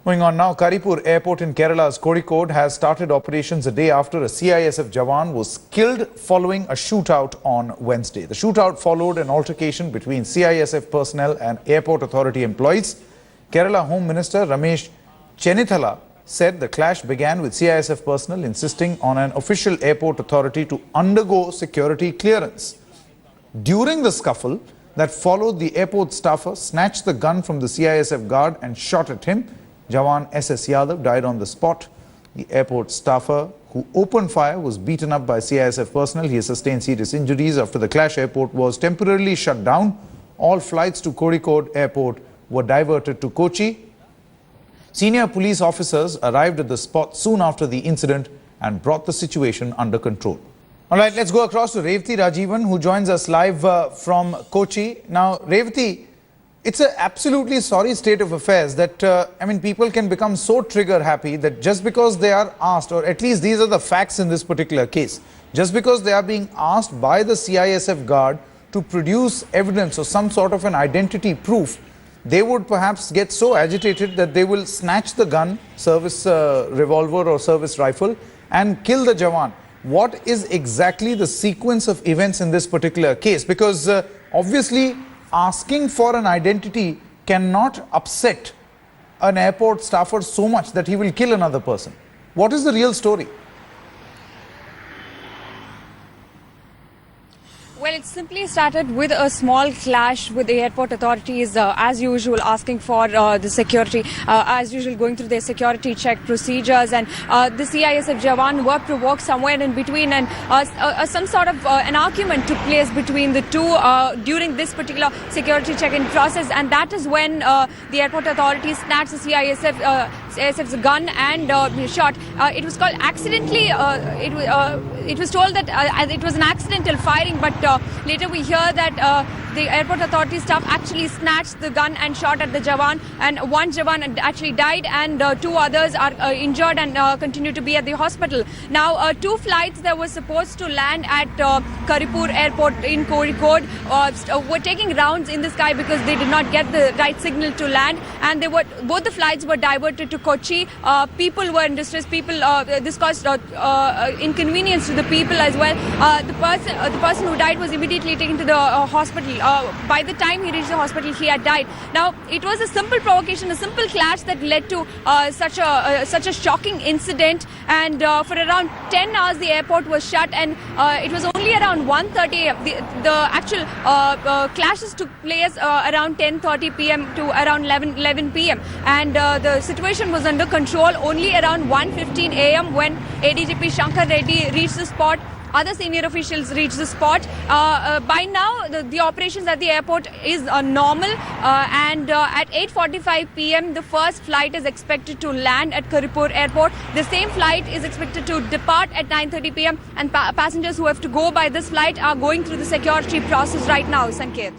Moving on now, Karipur Airport in Kerala's Kozhikode has started operations a day after a CISF Jawan was killed following a shootout on Wednesday. The shootout followed an altercation between CISF personnel and airport authority employees. Kerala Home Minister Ramesh Chennithala said the clash began with CISF personnel insisting on an official airport authority to undergo security clearance. During the scuffle that followed, the airport staffer snatched the gun from the CISF guard and shot at him. Jawan S.S. Yadav died on the spot. The airport staffer who opened fire was beaten up by CISF personnel. He sustained serious injuries. After the clash, airport was temporarily shut down. All flights to Kozhikode Airport were diverted to Kochi. Senior police officers arrived at the spot soon after the incident and brought the situation under control. All right, let's go across to Revati Rajivan, who joins us live from Kochi. Now, Revati, it's an absolutely sorry state of affairs that, people can become so trigger happy that just because they are asked, or at least these are the facts in this particular case, just because they are being asked by the CISF guard to produce evidence or some sort of an identity proof, they would perhaps get so agitated that they will snatch the gun, service revolver or service rifle, and kill the Jawan. What is exactly the sequence of events in this particular case? Because obviously, asking for an identity cannot upset an airport staffer so much that he will kill another person. What is the real story? Well, it simply started with a small clash with the airport authorities, as usual, asking for the security, as usual, going through their security check procedures. And the CISF Jawan were provoked somewhere in between, and some sort of an argument took place between the two during this particular security check-in process. And that is when the airport authorities snatched the CISF's gun and shot. It was called accidentally. It was told that it was an accidental firing, but later we hear that the airport authority staff actually snatched the gun and shot at the Jawan, and one Jawan actually died and two others are injured and continue to be at the hospital. Now, two flights that were supposed to land at Karipur Airport in Kozhikode were taking rounds in the sky because they did not get the right signal to land, and both the flights were diverted to Kochi. People were in distress. This caused inconvenience to the people as well. The person who died was immediately taken to the hospital. By the time he reached the hospital, he had died. Now, it was a simple provocation, a simple clash that led to such a shocking incident. And for around 10 hours, the airport was shut, and it was only around 1:30 a.m. The actual clashes took place around 10:30 p.m. to around 11 p.m. And the situation was under control only around 1:15 a.m. when ADGP Shankar Reddy reached the spot. Other senior officials reached the spot. By now, the operations at the airport is normal, and at 8:45 p.m., the first flight is expected to land at Karipur Airport. The same flight is expected to depart at 9:30 p.m., and passengers who have to go by this flight are going through the security process right now, Sanket.